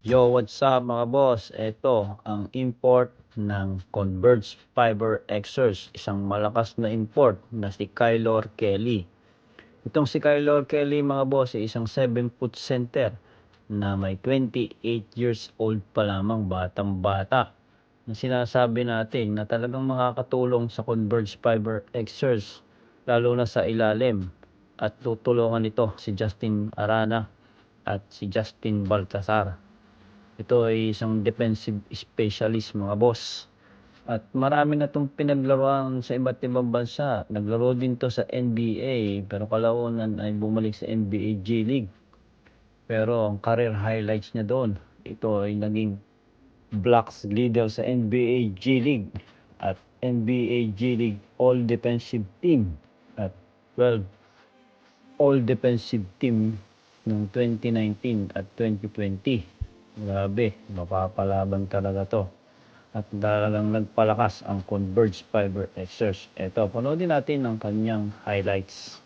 Yo, what's up mga boss? Ito ang import ng Converge Fiber Xers, isang malakas na import na si Kylor Kelly. Itong si Kylor Kelly mga boss ay isang 7-foot center na may 28 years old pa lamang, batang bata. Na sinasabi natin na talagang makakatulong sa Converge Fiber Xers lalo na sa ilalim, at tutulungan nito si Justin Arana at si Justin Baltasar. Ito ay isang defensive specialist mga boss. At marami na itong pinaglaruan sa iba't ibang bansa. Naglaro din to sa NBA, pero kalaunan ay bumalik sa NBA G League. Pero ang career highlights niya doon, ito ay naging blocks leader sa NBA G League at NBA G League All Defensive Team at 12 All Defensive Team noong 2019 at 2020. Grabe, mapapalaban talaga to. At talagang nagpalakas ang Converge Fiber Xers. Ito, panoodin natin ang kanyang highlights.